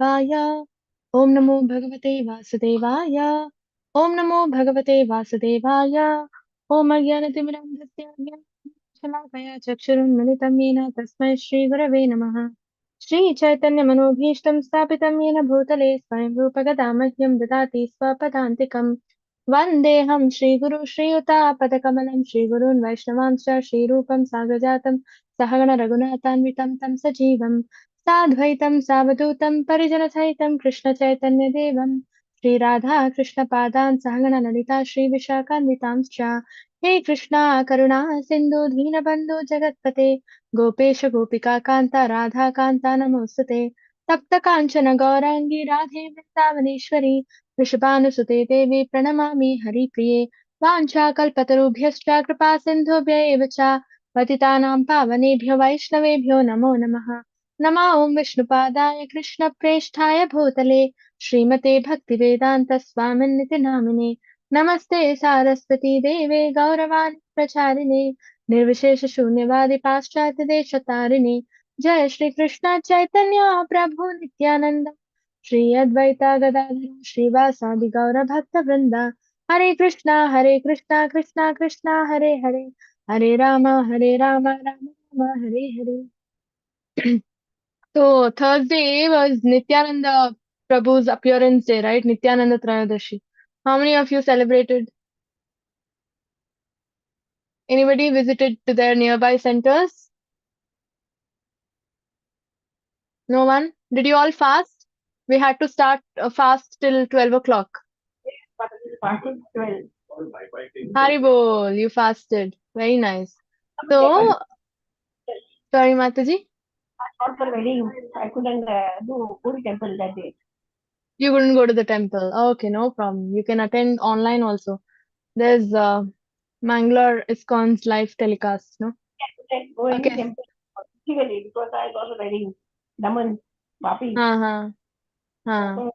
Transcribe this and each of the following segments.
वासुदेवाय। ओम नमो भगवते वासुदेवाय। ओम नमो भगवते वासुदेवाय। ओम अज्ञानतिमिरन्धस्य ज्ञानशलाकया चक्षुरुन्मिलितं येन तस्मै श्रीगुरवे नमः। श्रीचैतन्यमनोभीष्टं स्थापितं येन भूतले स्वयं रूपगदा मह्यं ददाति स्वपदान्तिकम्। वन्देऽहं श्रीगुरु श्रीयुतापदकमलं श्रीगुरून् वैष्णवांश्च श्रीरूपं साग्रजातं सहगण रघुनाथान्वितं तं सजीवं साद्वैतं सावधूतं परिजनसहितं कृष्णचैतन्यदेवं श्रीराधा कृष्णपादान् सहगण ललिता श्रीविशाखान्वितांश्च। हे कृष्णा करुणा सिन्धु दीनबन्धु जगत्पते गोपेश गोपिका कान्ता राधा कान्ता नमोऽस्तुते। तप्त काञ्चन गौराङ्गी राधे वृन्दावनेश्वरी वृषभानुसुते देवी प्रणमामि हरिप्रिये। वाञ्छाकल्पतरुभ्यश्च कृपा सिन्धुभ्य एव च पतितानां पावनेभ्यो वैष्णवेभ्यो नमो नमः। नमः ॐ विष्णुपादाय कृष्णप्रेष्ठाय भूतले श्रीमते भक्तिवेदान्त स्वामिन्निति नामिने। नमस्ते सारस्वती देवे गौरवाणी प्रचारिणे निर्विशेष शून्यवादी पाश्चात्य देशतारिणे। जय श्री कृष्ण चैतन्य प्रभु नित्यानंद श्री अद्वैता गदाधर श्रीवासादि गौर भक्त वृंदा। हरे Krishna Krishna Krishna Hare Hare Hare Ram Ram Ram Hare Hare. So Thursday was Nityananda Prabhu's appearance day, right? Nityananda Trayadashi. How many of you celebrated? Anybody visited to their nearby centers? No one? Did you all fast? We had to start a fast till 12 o'clock. But it started 12. Haribol, you fasted. Very nice. So, sorry, Mataji, Not for wedding. I couldn't do Puri temple that day. you couldn't go to the temple. Okay, no problem. You can attend online also. There's Mangalore ISKCON's live telecast, no? I couldn't go any Okay. temple physically because I got a wedding. Daman, Vapi. हाँ हाँ So,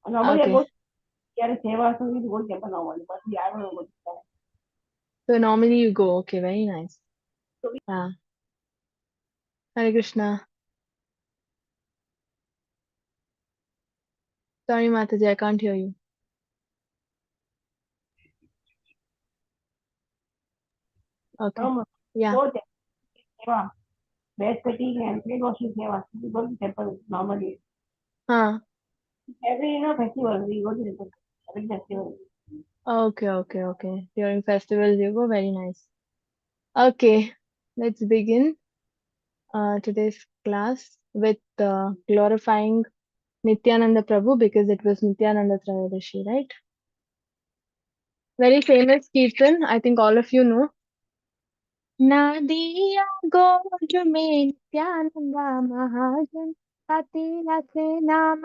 normally I okay. go here Seva, so we go to temple normally, but I don't know. So normally you go. Okay, very nice. Yeah. Hare Krishna. Sorry, Mataji, I can't hear you. Okay. Normally, Yeah. go to Seva, bed sitting and plate washing Seva. We go to temple normally. हाँ. Every festival we go to temple. Every festival. Okay. During festivals you go. Very nice. Okay. Let's begin today's class with glorifying Nityananda Prabhu because it was Nityananda Trayadashi, right? Very famous Kirtan. I think all of you know. Nadia goes में नित्यानंदा महाजन अतीला से नाम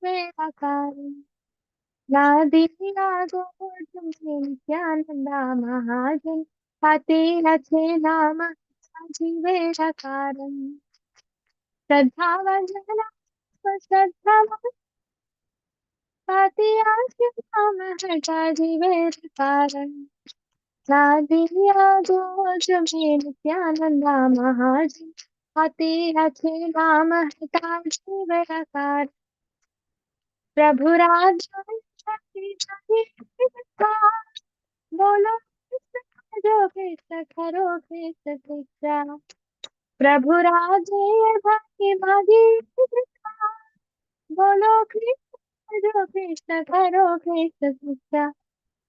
मेरा कारण। Nadia goes में नित्यानंदा महाजन अतीला से नाम जीवेरा कारण। श्रद्धावान पातिया के नाम हटा जीवेरा कारण। नादिया गोज में नित्यानंदा महाजन अति अच्छे नाम हटा जीवकार। प्रभु राज बोलो जो कृष्ण करो कृष्ण शिक्षा। प्रभु राज भक्ति मागी बोलो कृष्ण जो कृष्ण करो कृष्ण शिक्षा।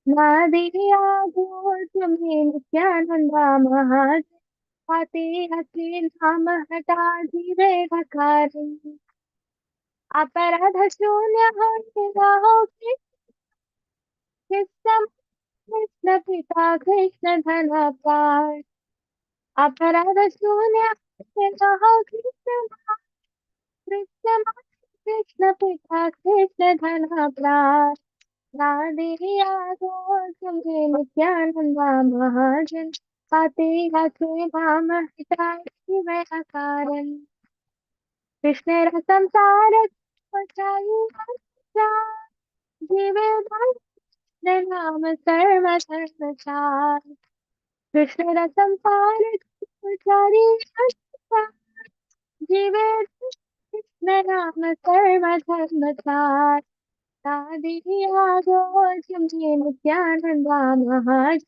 नादिया गोज में नित्यानंदा महाजन अति अति नाम हटा जीवे कारण। अपराध शून्य हो कृष्ण कृष्ण पिता कृष्ण धन पार। अपराध शून्य हो कृष्ण कृष्ण कृष्ण पिता कृष्ण धन पार। नादिया गोज में नित्यानंदा महाजन अति अति नाम हटा जीवे कारण। कृष्ण रतम सार जीवे नाम सर्व धर्मसार। कृष्ण रतम सार जीवे राम सर्वधर्मसार साधिया गोचमे नित्यानंदा महाज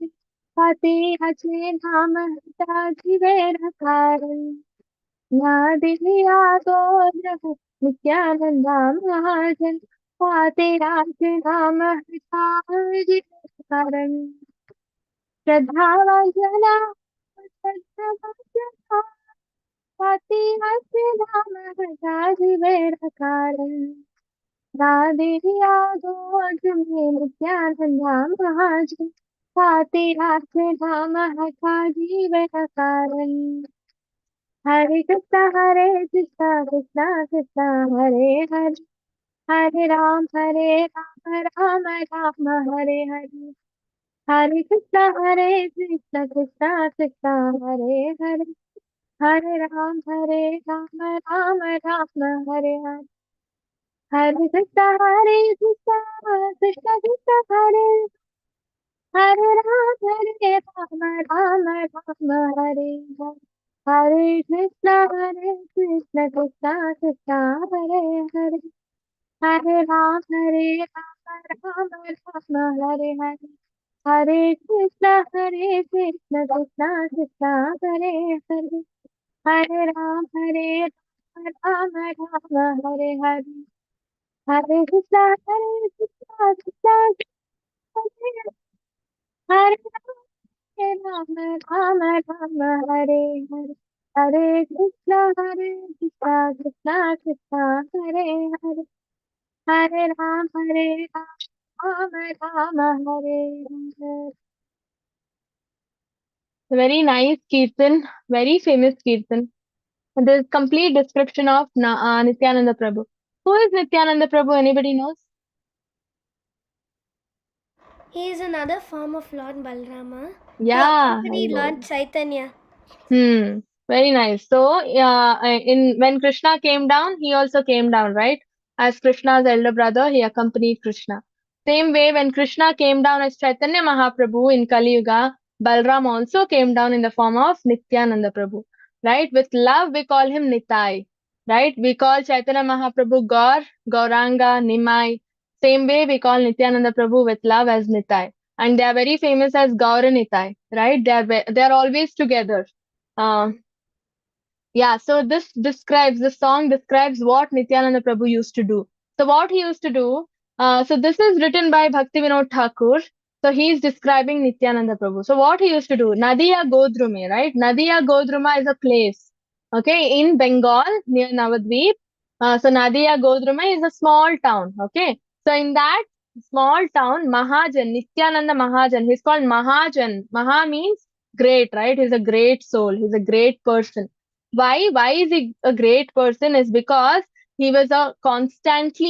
पति हचे नाम हता जीवेर कारण नादिया गोचम नित्यानंदा महाजन पति हचे नाम हता जीवेर कारण श्रद्धावान जना श्रद्धावान पति हचे नाम हता जीवेर कारण राधेया गोजमे नित्यानंदा महाजन साते रात्रि धाम हथा जीवन कारण हरे कृष्णा कृष्णा कृष्णा हरे हरे हरे राम राम राम हरे हरे हरे कृष्णा कृष्णा कृष्णा हरे हरे हरे राम राम राम हरे हरे हरे कृष्णा कृष्णा कृष्णा कृष्णा हरे राम राम राम हरे हरे हरे कृष्णा कृष्णा कृष्णा हरे हरे हरे राम राम हरे हरे हरे कृष्णा कृष्णा कृष्णा हरे हरे हरे राम राम हरे हरे हरे कृष्णा कृष्णा हरे Ram Ram Hare Hare Hare Krishna Krishna Krishna Hare Hare Hare Ram Hare Hare. Very nice Kirtan, very famous Kirtan. There's complete description of Nityananda Prabhu. Who is Nityananda Prabhu? Anybody knows? He is another form of Lord Balrama who Yeah, accompanied Haribol. Lord Chaitanya. Hmm. Very nice. So, in when Krishna came down, he also came down, right? As Krishna's elder brother, he accompanied Krishna. Same way, when Krishna came down as Chaitanya Mahaprabhu in Kali Yuga, Balram also came down in the form of Nityananda Prabhu, right? With love, we call him Nitai, right? We call Chaitanya Mahaprabhu Gaur, Gauranga, Nimai. Same way, we call Nityananda Prabhu with love as Nitai, and they are very famous as Gaur and Nitai, right? They are always together. uh, yeah, so this song describes what Nityananda Prabhu used to do. So what he used to do, so this is written by Bhakti Vinod Thakur. So he is describing Nityananda Prabhu. So what he used to do, Nadia Godrume, right? Nadia Godruma is a place, okay, in Bengal near Navadvip. So Nadia Godrume is a small town, okay. So in that small town, Mahajan, Nityananda Mahajan, he's called Mahajan. Maha means great, right? He's a great soul. He's a great person. Why is he a great person? Is because he was constantly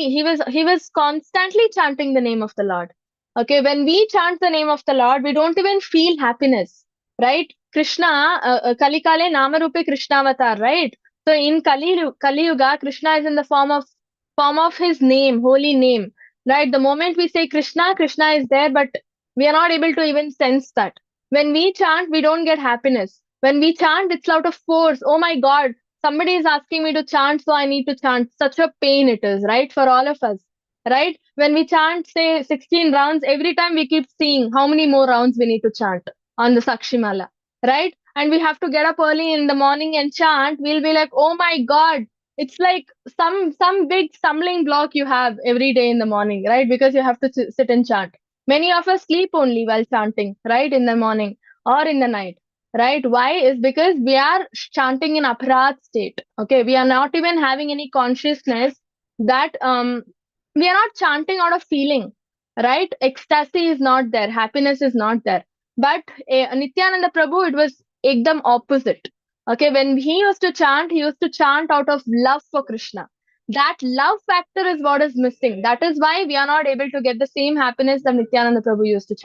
chanting the name of the Lord. Okay, when we chant the name of the Lord, we don't even feel happiness, right? Krishna, Kalikale Namarupe Krishnavatar, right? So in Kali Yuga, Krishna is in the form of his name, holy name, right? The moment we say Krishna, Krishna is there, but we are not able to even sense that. When we chant, we don't get happiness. When we chant, it's out of force. Oh my God, somebody is asking me to chant, so I need to chant. Such a pain it is, right? For all of us, right? When we chant, say 16 rounds, every time we keep seeing how many more rounds we need to chant on the Sakshimala, right? And we have to get up early in the morning and chant. We'll be like, oh my God, it's like some big stumbling block you have every day in the morning, right? Because you have to sit and chant. Many of us sleep only while chanting, right? In the morning or in the night, right? Why? Is because we are chanting in aparat state. Okay, we are not even having any consciousness that we are not chanting out of feeling, right? Ecstasy is not there, happiness is not there. But Nityananda Prabhu, it was ekdam opposite. Okay, when he used to chant out of love for Krishna. That love factor is what is missing. That is why we are not able to get the same happiness that Nityananda Prabhu used to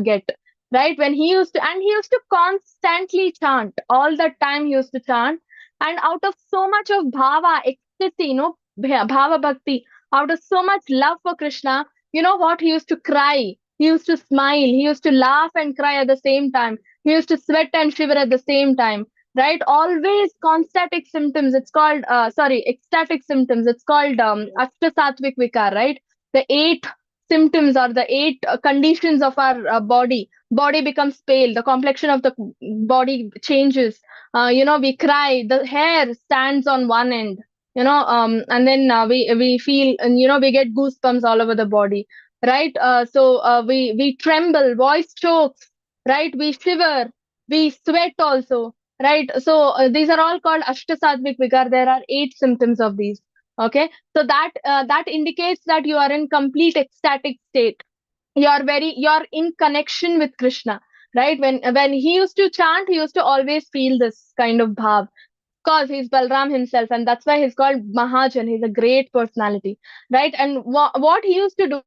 get, right? When he used to constantly chant all the time. He used to chant, and out of so much of bhava, ecstasy, bhava bhakti, out of so much love for Krishna, you know what? He used to cry, he used to smile, he used to laugh and cry at the same time, he used to sweat and shiver at the same time. right? Always constatic symptoms. It's called, ecstatic symptoms. It's called Ashtasattvic Vikar, right? The eight symptoms or the eight conditions of our body. Body becomes pale. The complexion of the body changes. We cry. The hair stands on one end. And then we feel, and we get goosebumps all over the body, right? We tremble, voice chokes, right? We shiver, we sweat also, right? These are all called Ashtasattvic Vikar. There are eight symptoms of these. Okay, so that indicates that you are in complete ecstatic state. You're in connection with Krishna, right? When he used to chant, he used to always feel this kind of bhav. Cause he's Balram himself, and that's why he's called Mahajan. He's a great personality, right? And what he used to do is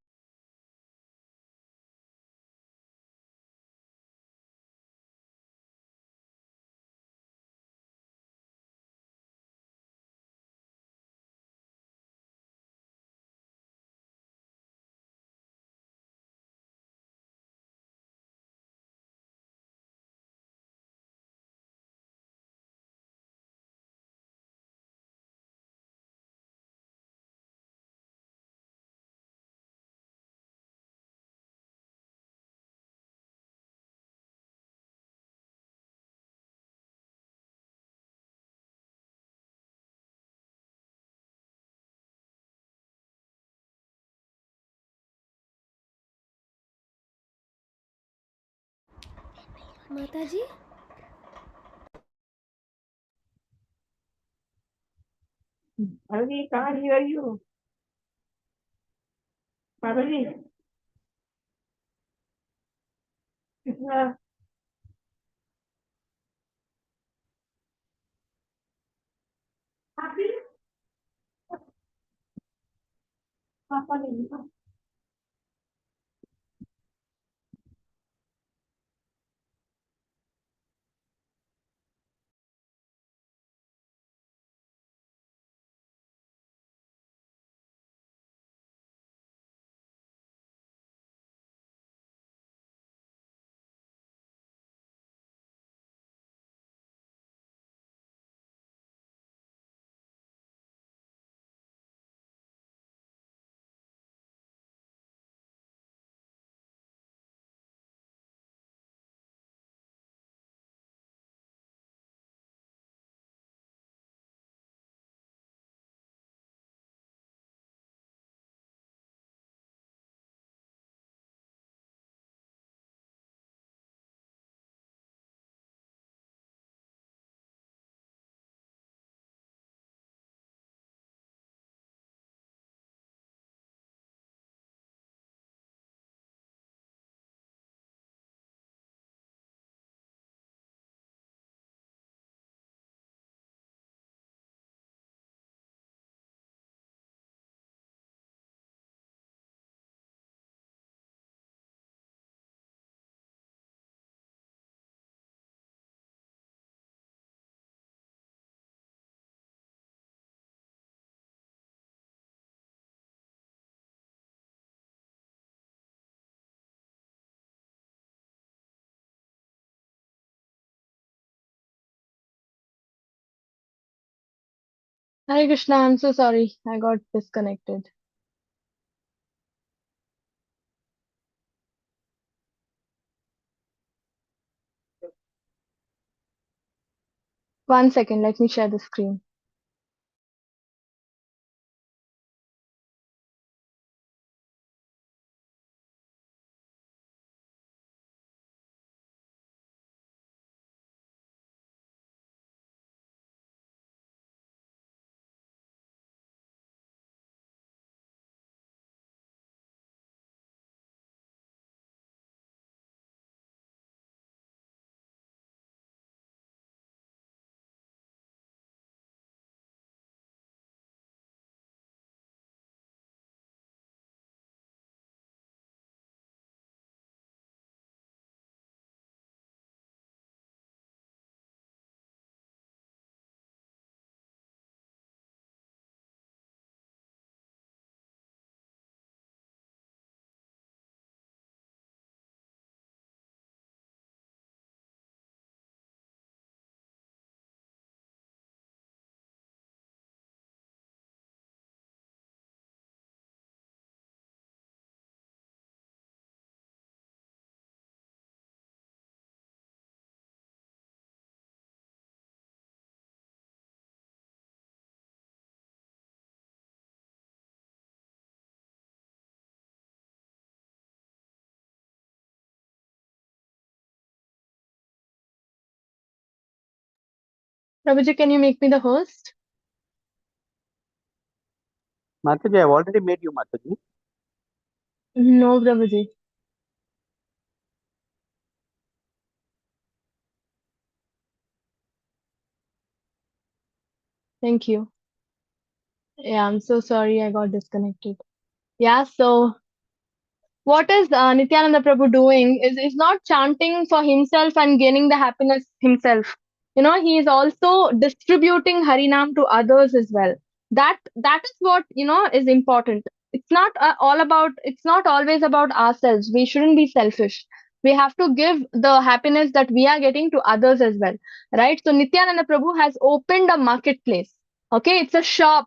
he used to chant Krishna Govinda, Mataji? Mataji, can't hear you. Mataji, Krishna, happy? Papa, Hare Krishna. I'm so sorry, I got disconnected. One second, let me share the screen. Prabhuji, can you make me the host? Mataji, I've already made you Mataji. No, Prabhuji. Thank you. Yeah, I'm so sorry I got disconnected. Yeah, so what is Nityananda Prabhu doing is not chanting for himself and gaining the happiness himself. You know, he is also distributing Harinam to others as well. That is what, you know, is important. It's not all about, it's not always about ourselves. We shouldn't be selfish. We have to give the happiness that we are getting to others as well, right? So Nityananda Prabhu has opened a marketplace. Okay, it's a shop.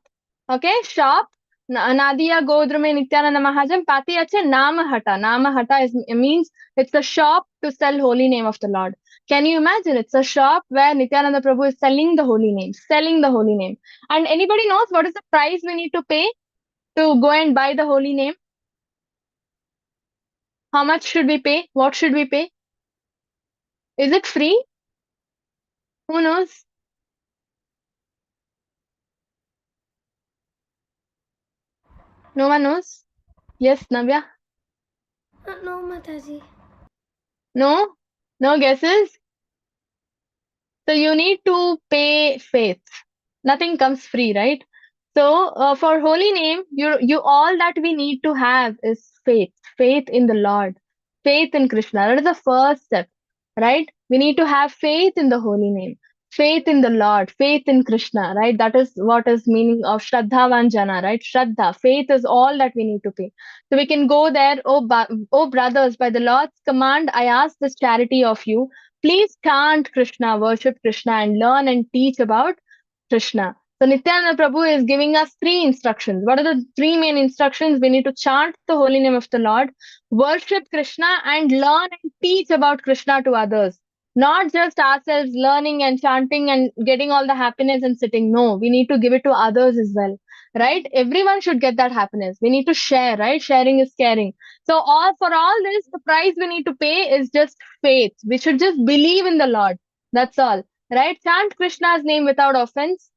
Okay, shop. Nadia Godrume Nityananda Mahajan Pati Ache Nama Hata. Nama Hata means it's a shop to sell holy name of the Lord. Can you imagine? It's a shop where Nityananda Prabhu is selling the holy name, selling the holy name. And anybody knows what is the price we need to pay to go and buy the holy name? How much should we pay? What should we pay? Is it free? Who knows? No one knows? Yes, Navya? No, Mataji. No? No guesses? So you need to pay faith. Nothing comes free, right? So for holy name, you all that we need to have is faith, faith in the Lord, faith in Krishna. That is the first step, right? We need to have faith in the holy name, faith in the Lord, faith in Krishna, right? That is what is meaning of Shraddha Vanjana, right? Shraddha, faith is all that we need to pay. So we can go there, oh brothers, by the Lord's command, I ask this charity of you. Please chant Krishna, worship Krishna, and learn and teach about Krishna. So Nityananda Prabhu is giving us three instructions. What are the three main instructions? We need to chant the holy name of the Lord, worship Krishna, and learn and teach about Krishna to others. Not just ourselves learning and chanting and getting all the happiness and sitting. No, we need to give it to others as well. Right? Everyone should get that happiness. We need to share, right? Sharing is caring. So all for all this, the price we need to pay is just faith. We should just believe in the Lord. That's all. Right? Chant Krishna's name without offense.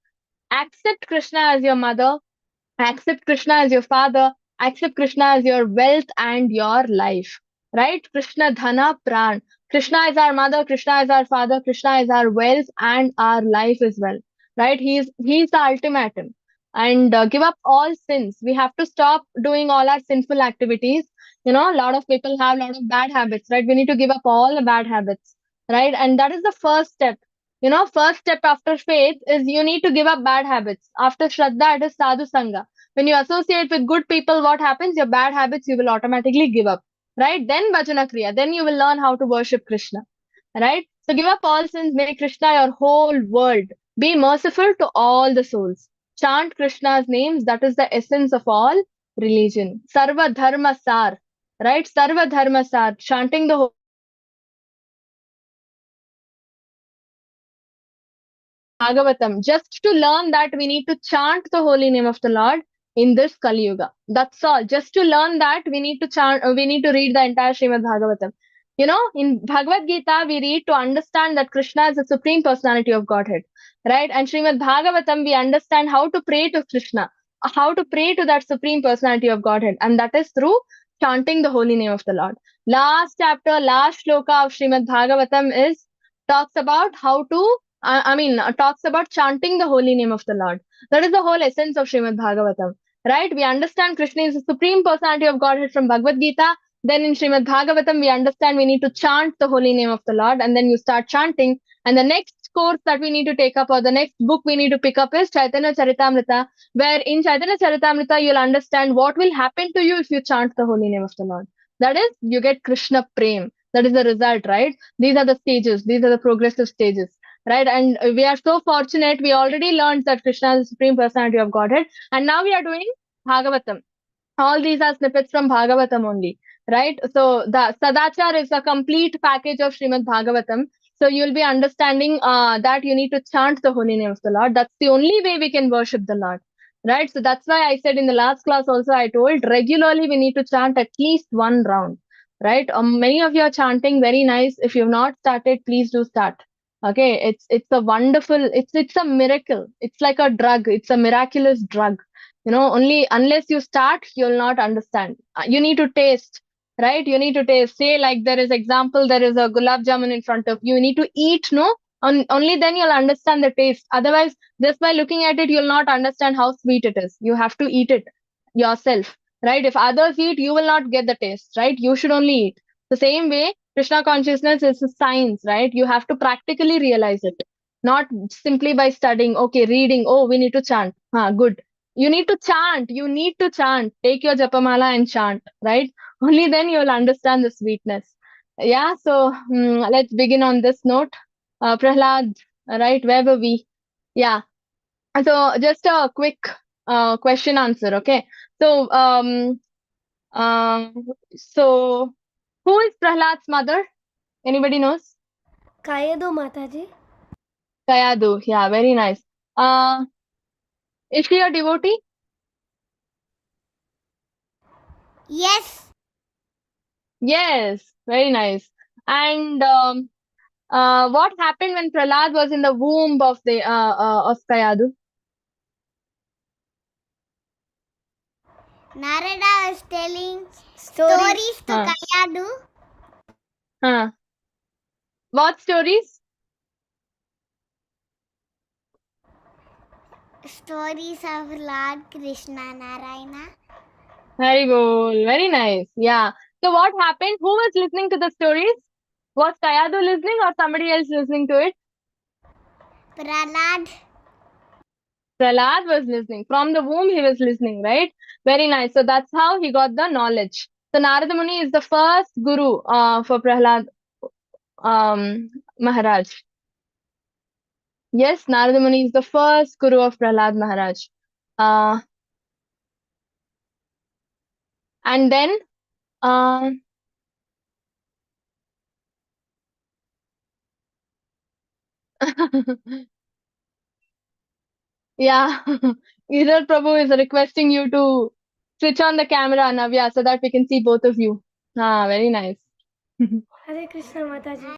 Accept Krishna as your mother. Accept Krishna as your father. Accept Krishna as your wealth and your life. Right? Krishna Dhana Pran. Krishna is our mother. Krishna is our father. Krishna is our wealth and our life as well. Right? He's the ultimatum. And give up all sins. We have to stop doing all our sinful activities. You know, a lot of people have a lot of bad habits, right? We need to give up all the bad habits, right? And that is the first step. You know, first step after faith is you need to give up bad habits. After Shraddha, it is Sadhu Sangha. When you associate with good people, what happens? Your bad habits you will automatically give up, right? Then Bhajana Kriya. Then you will learn how to worship Krishna, right? So give up all sins, make Krishna your whole world. Be merciful to all the souls. Chant Krishna's names. That is the essence of all religion. Sarva Dharma Sar, right? Sarva Dharma Sar. Chanting the Bhagavatam, just to learn that we need to chant the holy name of the Lord in this Kali Yuga. That's all. Just to learn that we need to chant, we need to read the entire Srimad Bhagavatam. You know, in Bhagavad Gita, we read to understand that Krishna is the supreme personality of Godhead, right? And Srimad Bhagavatam, we understand how to pray to Krishna, how to pray to that supreme personality of Godhead, and that is through chanting the holy name of the Lord. Last chapter, last shloka of Srimad Bhagavatam is talks about how to talks about chanting the holy name of the Lord. That is the whole essence of Srimad Bhagavatam, right? We understand Krishna is the supreme personality of Godhead from Bhagavad Gita. Then in Srimad Bhagavatam, we understand we need to chant the holy name of the Lord, and then you start chanting. And the next course that we need to take up, or the next book we need to pick up, is Chaitanya Charitamrita, where in Chaitanya Charitamrita, you'll understand what will happen to you if you chant the holy name of the Lord. That is, you get Krishna Prem. That is the result, right? These are the stages, these are the progressive stages, right? And we are so fortunate. We already learned that Krishna is the supreme personality of Godhead, and now we are doing Bhagavatam. All these are snippets from Bhagavatam only, right? So the Sadhachar is a complete package of Srimad Bhagavatam. So you'll be understanding that you need to chant the holy name of the Lord. That's the only way we can worship the Lord, right? So that's why I said in the last class also, I told regularly we need to chant at least one round, right? Many of you are chanting very nice. If you've not started, please do start. Okay, it's a wonderful, it's a miracle. It's like a drug. It's a miraculous drug. Only unless you start, you'll not understand. You need to taste, right? You need to taste. Say like there is example, there is a gulab jamun in front of you. You need to eat, no? Only then you'll understand the taste. Otherwise, just by looking at it, you'll not understand how sweet it is. You have to eat it yourself, right? If others eat, you will not get the taste, right? You should only eat. The same way, Krishna consciousness is a science, right? You have to practically realize it, not simply by studying, okay, reading, oh, we need to chant. Good. You need to chant. You need to chant. Take your japamala and chant, right? Only then you'll understand the sweetness. Yeah, so let's begin on this note. Prahlad, right? Where were we? Yeah. So just a quick question answer, okay? So, so who is Prahlad's mother? Anybody knows? Kayadu Mataji. Kayadu. Yeah, very nice. Is she a devotee? Yes. Yes, very nice. And what happened when Prahlad was in the womb of the of Kayadu? Narada is telling stories to Huh. Kayadu. Huh. What stories? Stories of Lord Krishna Narayana. Very good. Very nice. Yeah. So what happened? Who was listening to the stories? Was Kayadu listening or somebody else listening to it? Prahlad. Prahlad was listening. From the womb, he was listening, right? Very nice. So that's how he got the knowledge. So Narada Muni is the first guru for Prahlad Maharaj. Yes, Narada Muni is the first guru of Prahlad Maharaj. And then, uh, yeah, Girdhar Prabhu is requesting you to switch on the camera, Navya, so that we can see both of you. Very nice. Hare Krishna Mataji.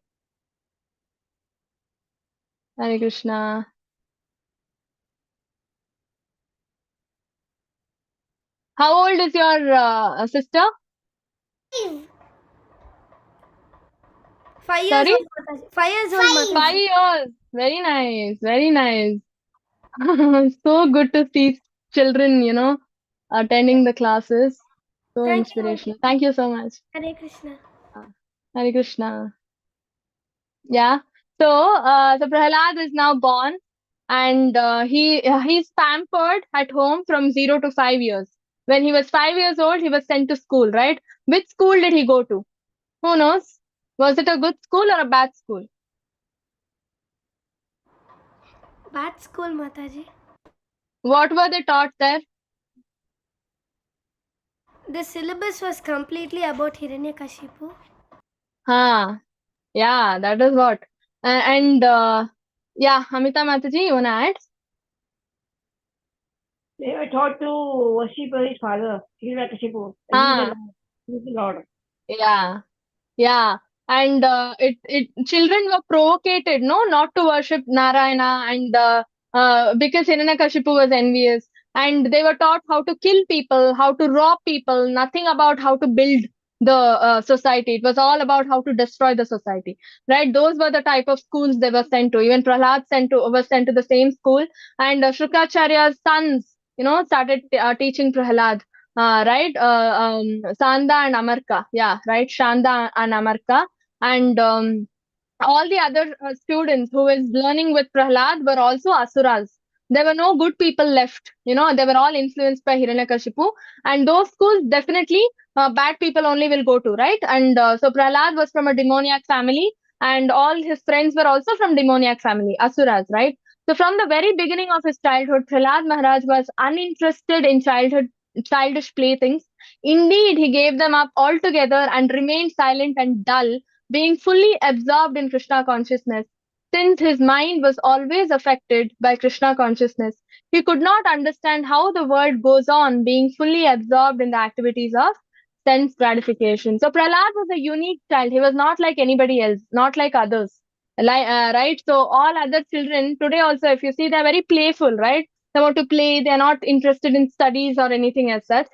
Hare Krishna. How old is your sister? 5 years Sorry? old Mataji. 5 years old Mataji. 5 years. Very nice. Very nice. So good to see children, attending the classes. So Thank you. inspirational. Thank you so much. Hare Krishna. Hare Krishna. Yeah. So Prahlad is now born, and he's pampered at home from 0 to 5 years. When he was 5 years old, he was sent to school, right? Which school did he go to? Who knows? Was it a good school or a bad school? Bad school Mataji. What were they taught there? The syllabus was completely about Hiranyakashipu. Yeah, that is what. Yeah, Amita Mataji, you wanna add? They were taught to worship his father, Hiranyakashipu. Ah, He's the Lord. yeah. Yeah, and children were provocated, no, not to worship Narayana, and because Hiranyakashipu was envious, and they were taught how to kill people, how to rob people, nothing about how to build the society. It was all about how to destroy the society, right? Those were the type of schools they were sent to. Even Prahlad was sent to the same school, and Shrukacharya's sons, started teaching Prahlad. Right? Sanda and Amarka. Yeah, right? Shanda and Amarka. And all the other students who was learning with Prahlad were also asuras. There were no good people left. They were all influenced by Hiranyakashipu. And those schools definitely bad people only will go to, right? And so Prahlad was from a demoniac family, and all his friends were also from demoniac family, asuras, right? So from the very beginning of his childhood, Prahlad Maharaj was uninterested in childish playthings. Indeed, he gave them up altogether and remained silent and dull, being fully absorbed in Krishna consciousness. Since his mind was always affected by Krishna consciousness, he could not understand how the world goes on, being fully absorbed in the activities of sense gratification. So Prahlad was a unique child. He was not like anybody else, not like others. Right? So all other children today also, if you see, they're very playful, right? They want to play. They're not interested in studies or anything as such.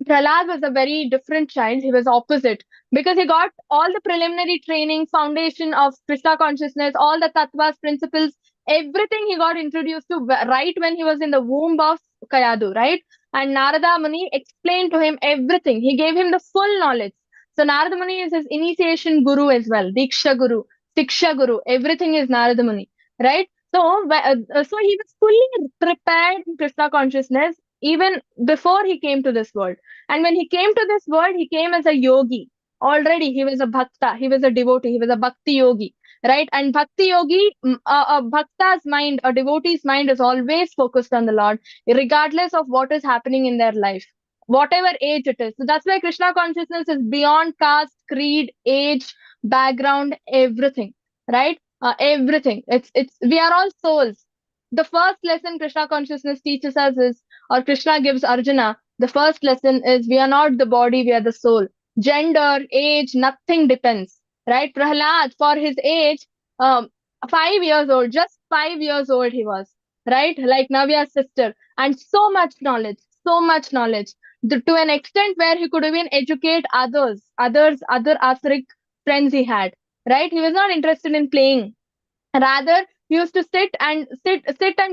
Prahlad was a very different child. He was opposite because he got all the preliminary training, foundation of Krishna consciousness, all the tattvas, principles, everything he got introduced to right when he was in the womb of Kayadu, right? And Narada Muni explained to him everything. He gave him the full knowledge. So Narada Muni is his initiation guru as well, Diksha Guru, Siksha Guru, everything is Narada Muni, right? So he was fully prepared in Krishna consciousness even before he came to this world. And when he came to this world, he came as a yogi. Already, he was a bhakta, he was a devotee, he was a bhakti yogi, right? And bhakti yogi, a bhakta's mind, a devotee's mind is always focused on the Lord, regardless of what is happening in their life, whatever age it is. So that's why Krishna consciousness is beyond caste, creed, age, background, everything, right? Everything. We are all souls. The first lesson Krishna consciousness teaches us is, or Krishna gives Arjuna, the first lesson is we are not the body, we are the soul. Gender, age, nothing depends, right? Prahlad, for his age, 5 years old, just 5 years old he was, right? Like Navya's sister, and so much knowledge, to an extent where he could even educate other Asrik friends he had, right? He was not interested in playing. Rather, he used to sit and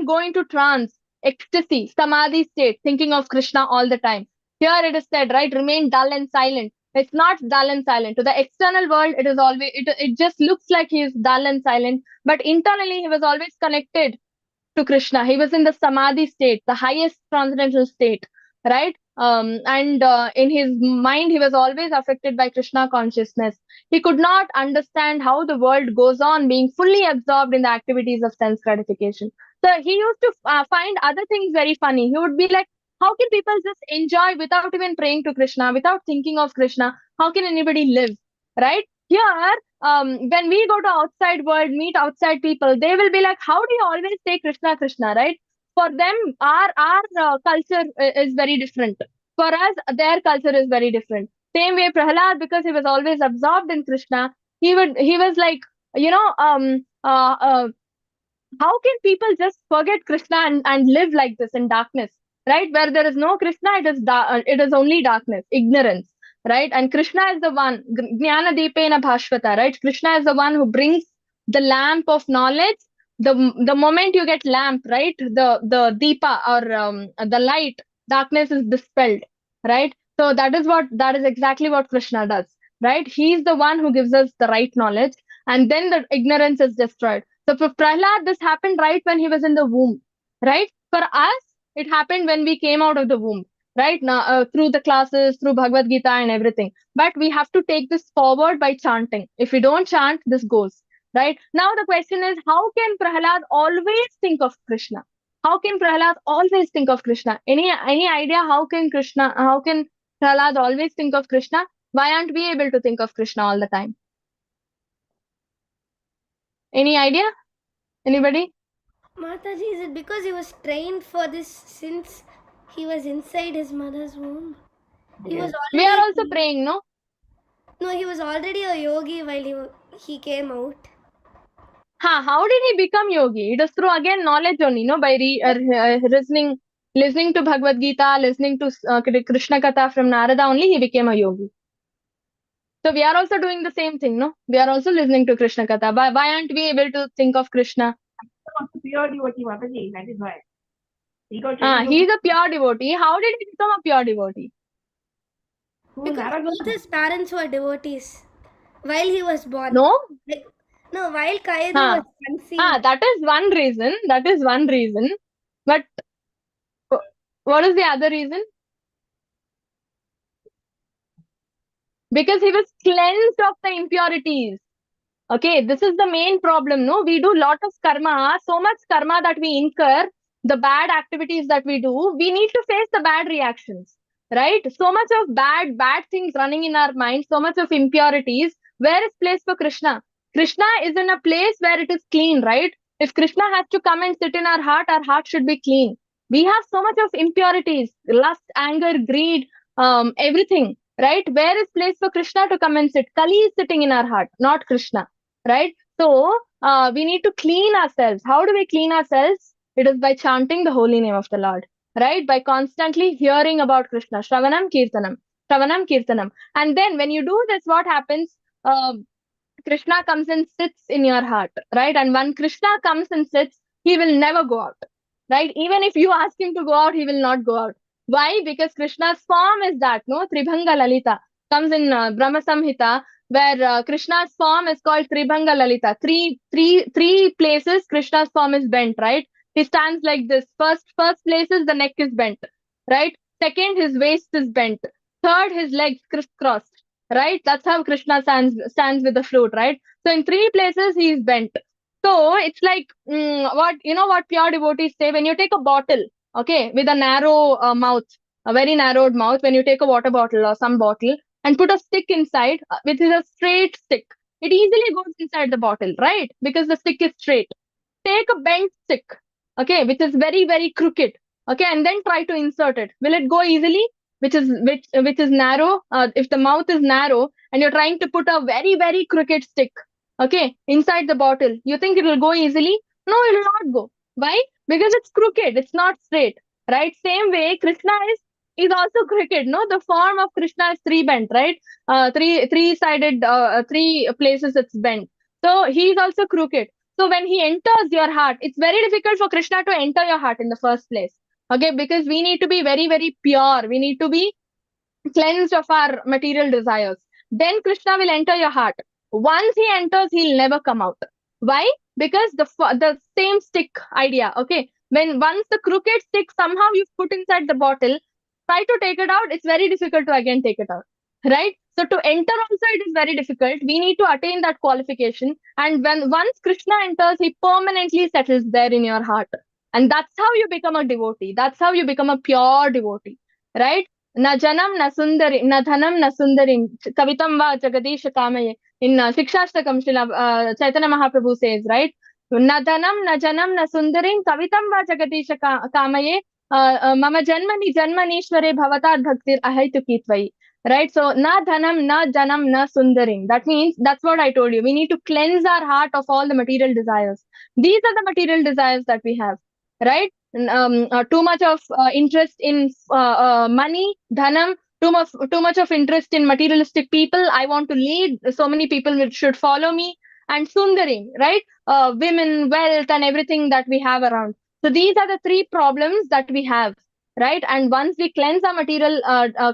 go into trance, ecstasy, samadhi state, thinking of Krishna all the time. Here it is said, right, remain dull and silent. It's not dull and silent. To the external world, it just looks like he is dull and silent, but internally he was always connected to Krishna. He was in the samadhi state, the highest transcendental state, right? And in his mind, he was always affected by Krishna consciousness. He could not understand how the world goes on, being fully absorbed in the activities of sense gratification. So he used to find other things very funny. He would be like, how can people just enjoy without even praying to Krishna, without thinking of Krishna? How can anybody live? Right? Here, when we go to outside world, meet outside people, they will be like, how do you always say Krishna, Krishna, right? For them, our culture is very different. For us, their culture is very different. Same way, Prahlad, because he was always absorbed in Krishna, he was like, you know, how can people just forget Krishna and live like this in darkness, right? Where there is no Krishna, it is only darkness, ignorance, right? And Krishna is the one, Jnana Deepena Bhashvata, right? Krishna is the one who brings the lamp of knowledge. The moment you get lamp, right? The Deepa, or the light, darkness is dispelled, right? So that is exactly what Krishna does, right? He's the one who gives us the right knowledge, and then the ignorance is destroyed. So for Prahlad, this happened right when he was in the womb, right? For us, it happened when we came out of the womb, right? Now, through the classes, through Bhagavad Gita and everything. But we have to take this forward by chanting. If we don't chant, this goes, right? Now the question is, how can Prahlad always think of Krishna? How can Prahlad always think of Krishna? Any idea how can Prahlad always think of Krishna? Why aren't we able to think of Krishna all the time? Any idea? Anybody? Mataji, is it because he was trained for this since he was inside his mother's womb? He was We are already also praying, no? no, he was already a yogi while he came out. How did he become yogi? It is through, again, knowledge only, no? By listening to Bhagavad Gita, listening to Krishna Katha from Narada only, he became a yogi. So we are also doing the same thing, no? We are also listening to Krishna Katha. Why aren't we able to think of Krishna? Pure devotee, Mataji, that is why. He is a pure devotee. How did he become a pure devotee? Because both his parents were devotees while he was born. No? No, while Kayadu was conceived. That is one reason. That is one reason. But what is the other reason? Because he was cleansed of the impurities. Okay, this is the main problem, no? We do lot of karma, so much karma that we incur, the bad activities that we do, we need to face the bad reactions, right? So much of bad things running in our mind, so much of impurities. Where is place for Krishna? Krishna is in a place where it is clean, right? If Krishna has to come and sit in our heart should be clean. We have so much of impurities, lust, anger, greed, everything, right? Where is place for Krishna to come and sit? Kali is sitting in our heart, not Krishna, right? So we need to clean ourselves. How do we clean ourselves? It is by chanting the holy name of the Lord, right? By constantly hearing about Krishna. Shravanam Kirtanam. Shravanam Kirtanam. And then when you do this, what happens? Krishna comes and sits in your heart, right? And when Krishna comes and sits, he will never go out, right? Even if you ask him to go out, he will not go out. Why? Because Krishna's form is that, no? Tribhanga Lalita comes in Brahma Samhita, where Krishna's form is called Tribhanga Lalita. Three places Krishna's form is bent, right? He stands like this. First places the neck is bent, right? Second, his waist is bent. Third, his legs crisscrossed, right? That's how Krishna stands with the flute, right? So in three places he is bent. So it's like what pure devotees say, when you take a bottle, okay, with a narrow mouth, a very narrowed mouth, when you take a water bottle or some bottle and put a stick inside, which is a straight stick, it easily goes inside the bottle, right? Because the stick is straight. Take a bent stick, okay, which is very, very crooked, okay, and then try to insert it. Will it go easily? Which is narrow. If the mouth is narrow and you're trying to put a very, very crooked stick, okay, inside the bottle, you think it will go easily? No, it will not go. Why? Because it's crooked. It's not straight, right? Same way, Krishna is also crooked. No, the form of Krishna is three bent, right? Three-sided, three places it's bent. So he is also crooked. So when he enters your heart, it's very difficult for Krishna to enter your heart in the first place. Okay, because we need to be very, very pure. We need to be cleansed of our material desires. Then Krishna will enter your heart. Once he enters, he'll never come out. Why? Because the same stick idea. Okay, when once the crooked stick somehow you've put inside the bottle, try to take it out. It's very difficult to again take it out. Right? So to enter also it is very difficult. We need to attain that qualification. And when once Krishna enters, he permanently settles there in your heart. And that's how you become a devotee. That's how you become a pure devotee. Right? न जनम न सुंदरी न धनम न सुंदरी कवितम वा जगदीश कामये in Shikshastakam Chaitanya Mahaprabhu says, right? न धनम न जनम न सुंदरी कवितम वा जगदीश कामये मम जन्मनि जन्मनीश्वरे भवतात् भक्तिर अहैतुकी त्वयि. Right? So na dhanam na janam na sundarim. That means that's what I told you. We need to cleanse our heart of all the material desires. These are the material desires that we have, right? Too much of interest in money, dhanam, too much of interest in materialistic people. I want to lead. So many people should follow me. And sundarim, right? Women, wealth, and everything that we have around. So these are the three problems that we have, right? And once we cleanse our material,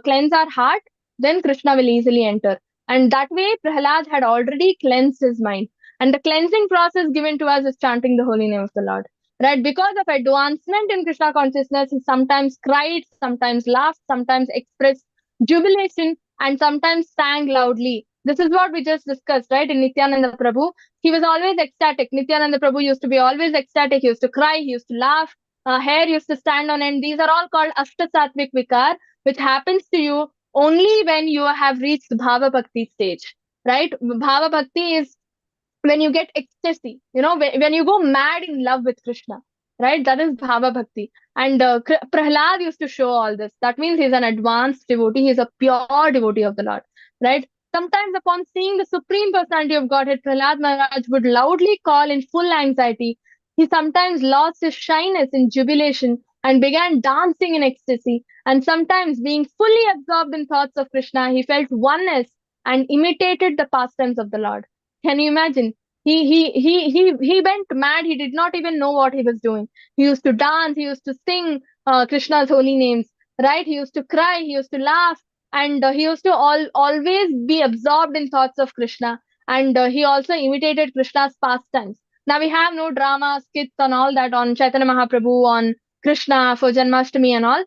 cleanse our heart, then Krishna will easily enter. And that way, Prahlad had already cleansed his mind. And the cleansing process given to us is chanting the holy name of the Lord. Right? Because of advancement in Krishna consciousness, he sometimes cried, sometimes laughed, sometimes expressed jubilation, and sometimes sang loudly. This is what we just discussed, right? In Nityananda Prabhu, he was always ecstatic. Nityananda Prabhu used to be always ecstatic. He used to cry, he used to laugh, hair used to stand on end. These are all called Ashta Sattvic Vikar, which happens to you only when you have reached Bhava Bhakti stage, right? Bhava Bhakti is when you get ecstasy, when you go mad in love with Krishna, right? That is Bhava Bhakti. And Prahlad used to show all this. That means he's an advanced devotee. He's a pure devotee of the Lord, right? Sometimes upon seeing the Supreme Personality of Godhead, Prahlad Maharaj would loudly call in full anxiety. He sometimes lost his shyness in jubilation and began dancing in ecstasy. And sometimes, being fully absorbed in thoughts of Krishna, he felt oneness and imitated the pastimes of the Lord. Can you imagine? He went mad. He did not even know what he was doing. He used to dance. He used to sing Krishna's holy names. Right? He used to cry. He used to laugh, and he used to always be absorbed in thoughts of Krishna. And he also imitated Krishna's pastimes. Now we have no drama skits and all that on Chaitanya Mahaprabhu, on Krishna for Janmashtami and all.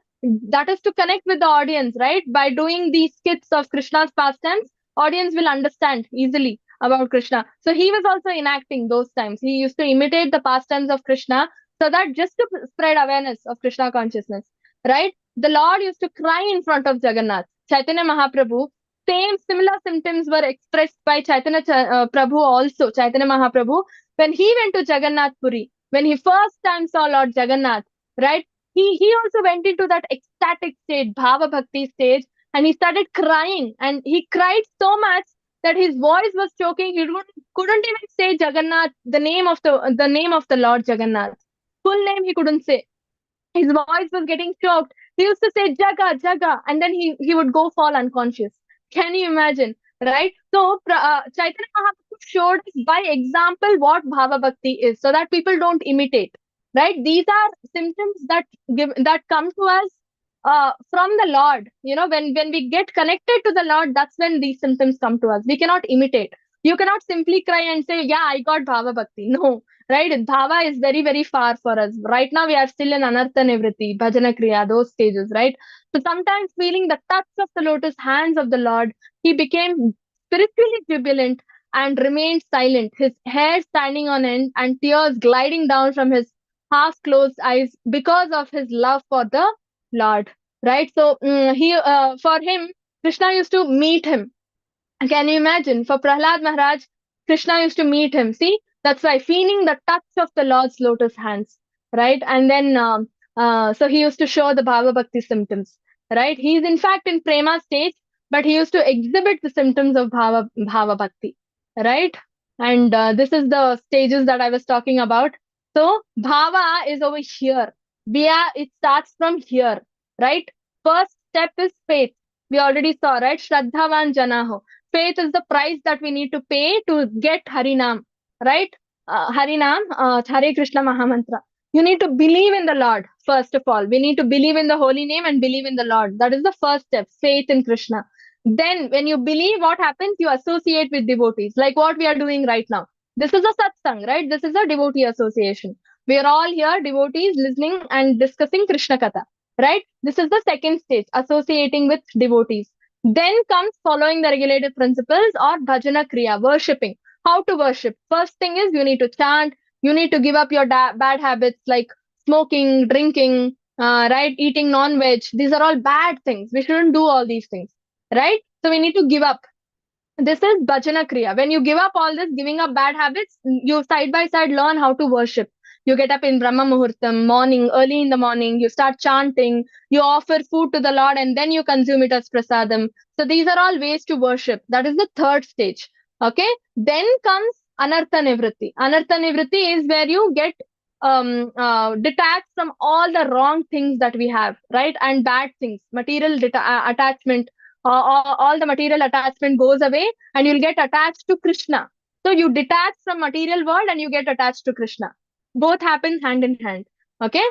That is to connect with the audience, right? By doing these skits of Krishna's pastimes, audience will understand easily about Krishna. So he was also enacting those times. He used to imitate the pastimes of Krishna so that just to spread awareness of Krishna consciousness, right? The Lord used to cry in front of Jagannath. Chaitanya Mahaprabhu, similar symptoms were expressed by Chaitanya Prabhu also, Chaitanya Mahaprabhu, when he went to Jagannath Puri, when he first time saw Lord Jagannath, right? He also went into that ecstatic state, Bhava Bhakti stage, and he started crying. And he cried so much that his voice was choking. He couldn't even say Jagannath, the name of the Lord Jagannath. Full name he couldn't say. His voice was getting choked. He used to say Jaga, Jaga, and then he would go fall unconscious. Can you imagine? Right? So Chaitanya Mahaprabhu showed us by example what Bhava Bhakti is, so that people don't imitate. Right? These are symptoms that come to us from the Lord. When we get connected to the Lord, that's when these symptoms come to us. We cannot imitate. You cannot simply cry and say, "Yeah, I got Bhava Bhakti." No, right? Bhava is very, very far for us. Right now, we are still in Anartha Nivriti, Bhajana Kriya, those stages, right? So sometimes feeling the touch of the lotus hands of the Lord, he became spiritually jubilant and remained silent, his hair standing on end and tears gliding down from his half closed eyes because of his love for the Lord, right? So for him, Krishna used to meet him. Can you imagine? For Prahlad Maharaj, Krishna used to meet him. See, that's why feeling the touch of the Lord's lotus hands, right? And then, so he used to show the Bhava Bhakti symptoms, right? He's in fact in Prema stage, but he used to exhibit the symptoms of Bhava Bhakti, right? And this is the stages that I was talking about. So Bhava is over here. It starts from here, right? First step is faith. We already saw, right? Shraddhavan Janaho. Faith is the price that we need to pay to get Harinam, right? Harinam, Hare Krishna Mahamantra. You need to believe in the Lord, first of all. We need to believe in the holy name and believe in the Lord. That is the first step, faith in Krishna. Then, when you believe, what happens? You associate with devotees, like what we are doing right now. This is a satsang, right? This is a devotee association. We are all here, devotees, listening and discussing Krishna Katha, right? This is the second stage, associating with devotees. Then comes following the regulated principles or bhajana kriya, worshipping. How to worship? First thing is you need to chant, you need to give up your bad habits like smoking, drinking, right? Eating non-veg. These are all bad things. We shouldn't do all these things, right? So we need to give up. This is bhajana kriya. When you give up all this, giving up bad habits, you side by side learn how to worship. You get up in Brahma Muhurtam, morning, early in the morning, you start chanting, you offer food to the Lord, and then you consume it as prasadam. So these are all ways to worship. That is the third stage. Okay. Then comes Anartha Nivritti. Anartha Nivritti is where you get detached from all the wrong things that we have, right? And bad things, material attachment, all the material attachment goes away and you'll get attached to Krishna. So you detach from material world and you get attached to Krishna. Both happen hand in hand. Okay.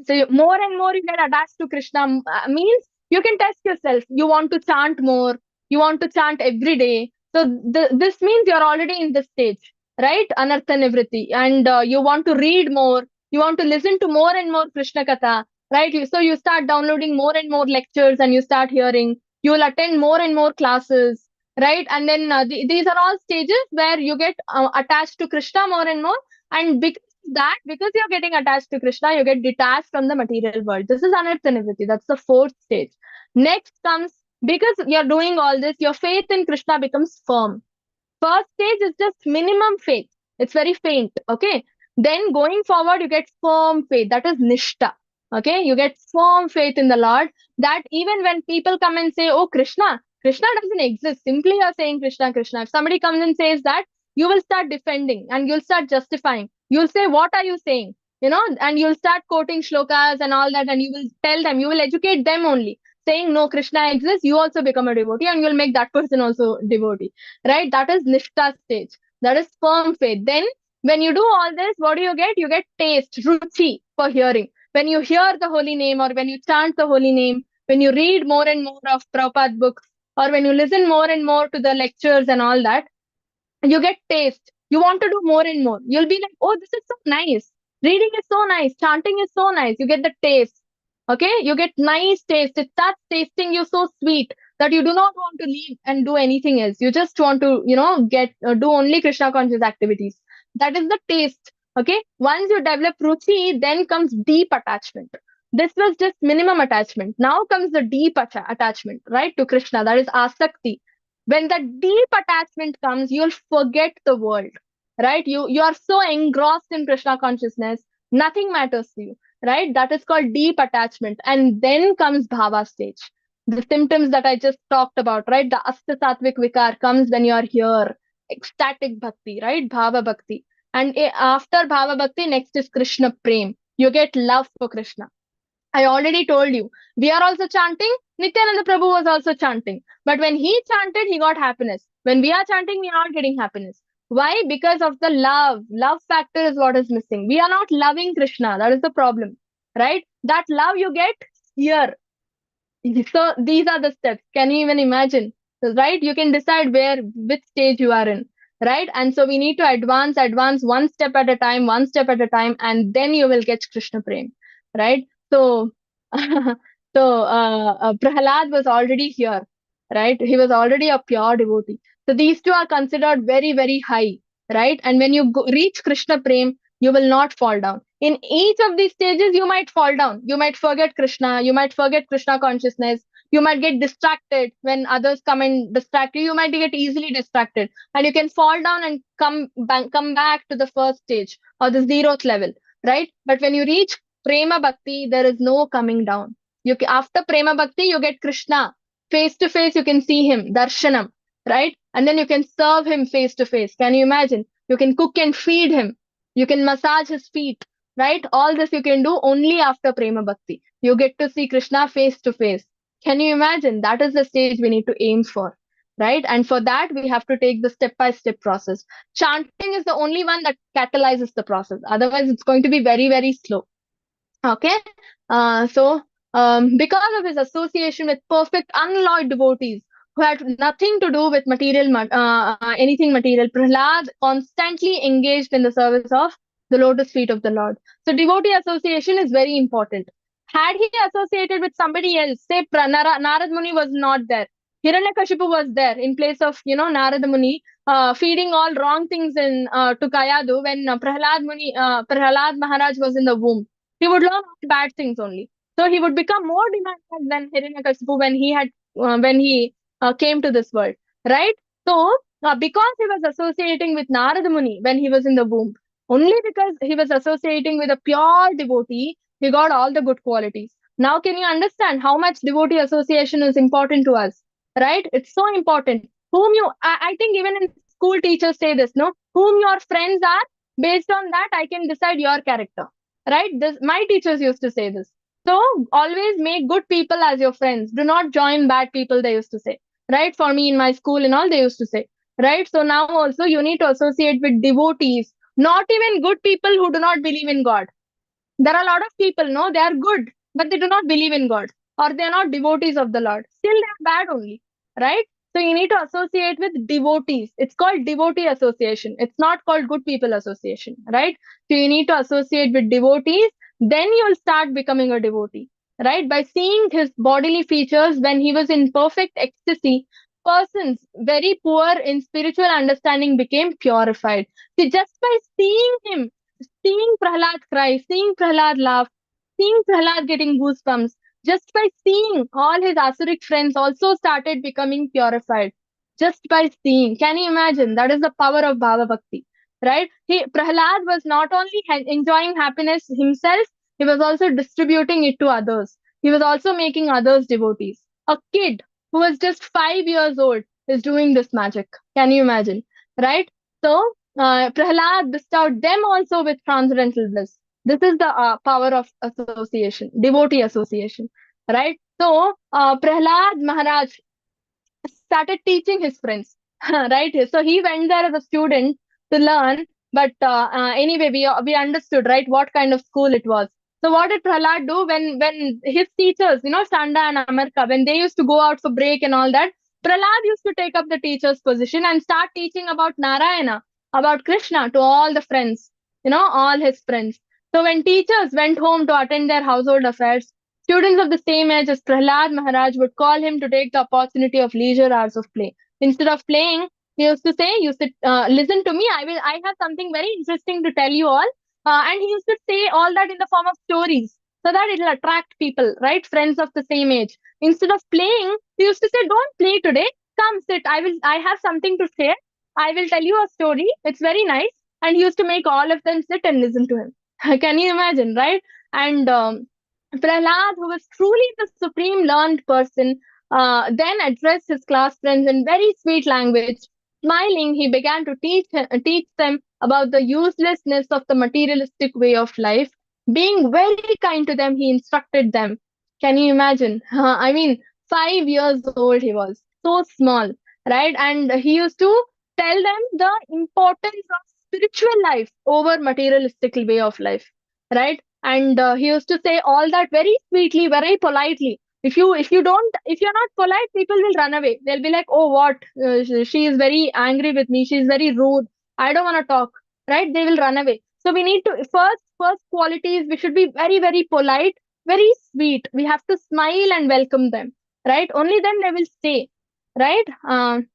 So more and more you get attached to Krishna means you can test yourself. You want to chant more. You want to chant every day. So this means you're already in this stage, right? Anartha Nivriti. And you want to read more. You want to listen to more and more Krishna Katha, right? So you start downloading more and more lectures and you start hearing. You will attend more and more classes, right? And then these are all stages where you get attached to Krishna more and more. And because you're getting attached to Krishna, you get detached from the material world. This is Anarthanivritti. That's the fourth stage. Next comes, because you're doing all this, your faith in Krishna becomes firm. First stage is just minimum faith. It's very faint. Okay. Then going forward, you get firm faith. That is Nishta. Okay. You get firm faith in the Lord that even when people come and say, "Oh, Krishna doesn't exist." Simply you're saying Krishna, Krishna. If somebody comes and says that, you will start defending and you'll start justifying. You'll say, "What are you saying?" And you'll start quoting shlokas and all that, and you will tell them, you will educate them only, saying, "No, Krishna exists." You also become a devotee and you'll make that person also devotee, right? That is Nishta stage. That is firm faith. Then when you do all this, what do you get? You get taste, ruchi for hearing. When you hear the holy name or when you chant the holy name, when you read more and more of Prabhupada books, or when you listen more and more to the lectures and all that, you get taste. You want to do more and more. You'll be like, "Oh, this is so nice. Reading is so nice. Chanting is so nice." You get the taste. Okay. You get nice taste. It starts tasting you so sweet that you do not want to leave and do anything else. You just want to, do only Krishna conscious activities. That is the taste. Okay. Once you develop ruchi, then comes deep attachment. This was just minimum attachment. Now comes the deep attachment, right, to Krishna. That is asakti. When the deep attachment comes, you'll forget the world, right? You are so engrossed in Krishna consciousness, nothing matters to you, right? That is called deep attachment. And then comes bhava stage. The symptoms that I just talked about, right? The Asta Sattvic Vikar comes when you are here. Ecstatic Bhakti, right? Bhava Bhakti. And after Bhava Bhakti, next is Krishna Prem. You get love for Krishna. I already told you. We are also chanting. Nityananda Prabhu was also chanting. But when he chanted, he got happiness. When we are chanting, we are not getting happiness. Why? Because of the love. Love factor is what is missing. We are not loving Krishna. That is the problem. Right? That love you get here. So these are the steps. Can you even imagine? So, right? You can decide which stage you are in. Right? And so we need to advance one step at a time, and then you will get Krishna Prem. Right? So, Prahalad was already here. Right? He was already a pure devotee. So these two are considered very, very high. Right? And when you reach Krishna Prem, you will not fall down. In each of these stages, you might fall down. You might forget Krishna. You might forget Krishna consciousness. You might get distracted when others come and distract you. You might get easily distracted, and you can fall down and come back to the first stage or the zeroth level, right? But when you reach Prema Bhakti, there is no coming down. After Prema Bhakti, you get Krishna face to face. You can see him, darshanam, right? And then you can serve him face to face. Can you imagine? You can cook and feed him. You can massage his feet, right? All this you can do only after Prema Bhakti. You get to see Krishna face to face. Can you imagine? That is the stage we need to aim for, right? And for that, we have to take the step by step process. Chanting is the only one that catalyzes the process. Otherwise, it's going to be very, very slow. Okay. Because of his association with perfect, unalloyed devotees who had nothing to do with anything material, Prahlad constantly engaged in the service of the lotus feet of the Lord. So, devotee association is very important. Had he associated with somebody else, say Narad Muni was not there, Hiranyakashipu was there in place of, Narada Muni, feeding all wrong things to Kayadu when Prahlad Maharaj was in the womb. He would learn bad things only. So he would become more demanding than Hiranyakashipu when he came to this world, right? So because he was associating with Narada Muni when he was in the womb, only because he was associating with a pure devotee, he got all the good qualities. Now, can you understand how much devotee association is important to us, right? It's so important. I think even in school teachers say this, no? Whom your friends are, based on that, I can decide your character, right? My teachers used to say this. So always make good people as your friends. Do not join bad people, they used to say, right? For me in my school and all, they used to say, right? So now also you need to associate with devotees, not even good people who do not believe in God. There are a lot of people, no, they are good, but they do not believe in God, or they are not devotees of the Lord. Still, they are bad only, right? So you need to associate with devotees. It's called devotee association. It's not called good people association, right? So you need to associate with devotees. Then you'll start becoming a devotee, right? By seeing his bodily features when he was in perfect ecstasy, persons very poor in spiritual understanding became purified. See, just by seeing Prahlad cry, seeing Prahlad laugh, seeing Prahlad getting goosebumps, just by seeing all his Asuric friends also started becoming purified. Just by seeing. Can you imagine? That is the power of Bhava Bhakti, right? Prahlad was not only enjoying happiness himself, he was also distributing it to others. He was also making others devotees. A kid who was just 5 years old is doing this magic. Can you imagine? Right? So, Prahlad bestowed them also with transcendental bliss. This is the power of association, devotee association, right? So, Prahlad Maharaj started teaching his friends, right? So he went there as a student to learn, but anyway, we understood, right, what kind of school it was. So what did Prahlad do when his teachers, Sanda and Amarka, when they used to go out for break and all that, Prahlad used to take up the teacher's position and start teaching about Narayana, about Krishna to all the friends, all his friends. So when teachers went home to attend their household affairs, students of the same age as Prahlad Maharaj would call him to take the opportunity of leisure hours of play. Instead of playing, he used to say, "You sit, listen to me. I have something very interesting to tell you all." And he used to say all that in the form of stories, so that it will attract people, right? Friends of the same age. Instead of playing, he used to say, "Don't play today. Come sit. I have something to share. I will tell you a story. It's very nice." And he used to make all of them sit and listen to him. Can you imagine, right? And Prahlad, who was truly the supreme learned person, then addressed his class friends in very sweet language. Smiling, he began to teach them about the uselessness of the materialistic way of life. Being very kind to them, he instructed them. Can you imagine? I mean, 5 years old he was, so small, right? And he used to tell them the importance of spiritual life over materialistic way of life, right? And he used to say all that very sweetly, very politely. If you're not polite, people will run away. They'll be like, oh, what, she is very angry with me, she's very rude, I don't want to talk, right? They will run away. So we need to first qualities, we should be very very polite, very sweet. We have to smile and welcome them, right? Only then they will stay, right? And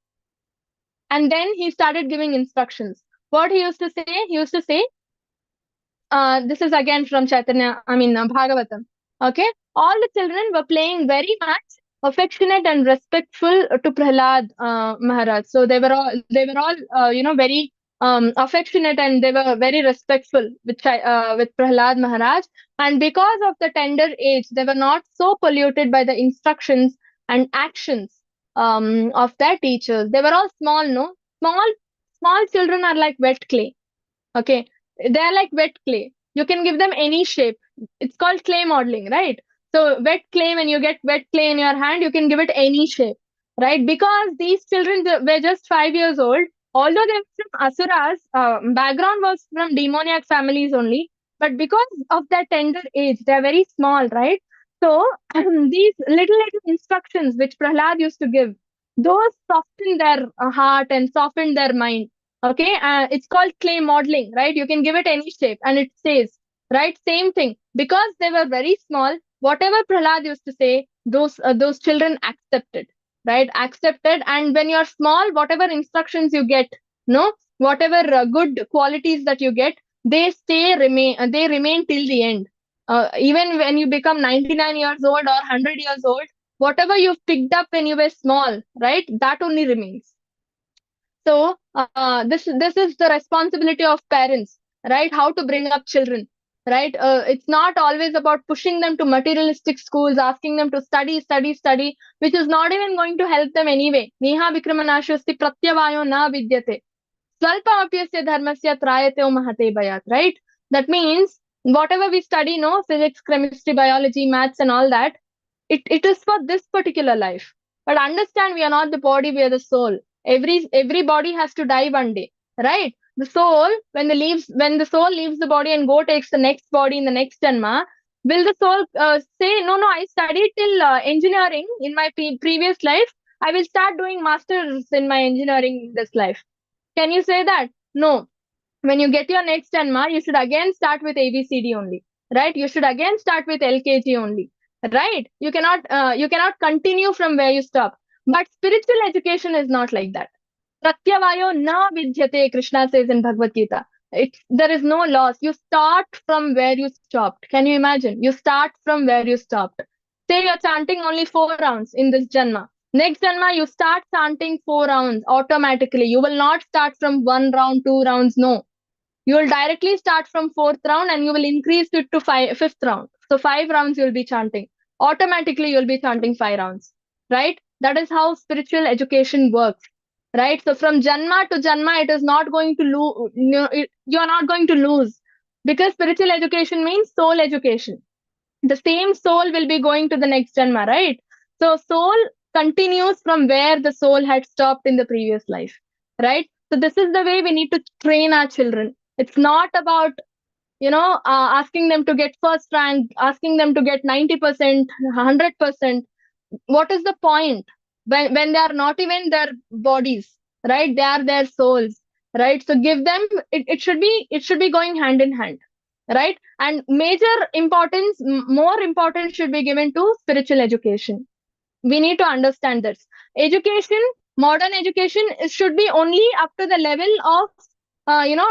then he started giving instructions. What he used to say, this is again from Bhagavatam. Okay, all the children were playing very much affectionate and respectful to Prahlad Maharaj. So they were all very affectionate, and they were very respectful with Prahlad Maharaj. And because of the tender age, they were not so polluted by the instructions and actions of their teachers. They were all small, no, small children are like wet clay. Okay, they're like wet clay. You can give them any shape. It's called clay modeling, right? So wet clay, when you get wet clay in your hand, you can give it any shape, right? Because these children were just 5 years old, although they were from asuras, background was from demoniac families only, but because of their tender age, they're very small, right? So these little instructions which Prahlad used to give, those softened their heart and softened their mind. Okay, it's called clay modeling, right? You can give it any shape and it stays, right? Same thing. Because they were very small, whatever Prahlad used to say, those children accepted, right? Accepted. And when you're small, whatever instructions you get, no, whatever good qualities that you get, they remain till the end. Even when you become 99 years old or 100 years old, whatever you've picked up when you were small, right? That only remains. So this is the responsibility of parents, right? How to bring up children, right? It's not always about pushing them to materialistic schools, asking them to study, which is not even going to help them anyway. Neha vikramanashasti pratyavayo na vidyate. Swalpamapyasya dharmasya trayate mahate bayat, right? That means whatever we study, no, physics, chemistry, biology, maths, and all that, it is for this particular life. But understand, we are not the body, we are the soul. Every body has to die one day, right? The soul, when the soul leaves the body and takes the next body in the next janma, will the soul say, no, I studied till engineering in my previous life, I will start doing masters in my engineering this life? Can you say that? No. When you get your next Janma, you should again start with ABCD only, right? You should again start with LKG only, right? You cannot continue from where you stop. But spiritual education is not like that. Pratyavayo na vidyate, Krishna says in Bhagavad Gita. There is no loss. You start from where you stopped. Can you imagine? You start from where you stopped. Say you're chanting only 4 rounds in this Janma. Next Janma, you start chanting 4 rounds automatically. You will not start from 1 round, 2 rounds. No, you will directly start from fourth round and you will increase it to fifth round. So 5 rounds you'll be chanting. Automatically you'll be chanting 5 rounds, right? That is how spiritual education works, right? So from Janma to Janma, it is not going to lose. You're not going to lose, because spiritual education means soul education. The same soul will be going to the next Janma, right? So soul continues from where the soul had stopped in the previous life, right? So this is the way we need to train our children. It's not about, asking them to get first rank, asking them to get 90%, 100%. What is the point when they are not even their bodies, right? They are their souls, right? So give them, it should be going hand in hand, right? And major importance, more importance should be given to spiritual education. We need to understand this. Education, modern education, should be only up to the level of,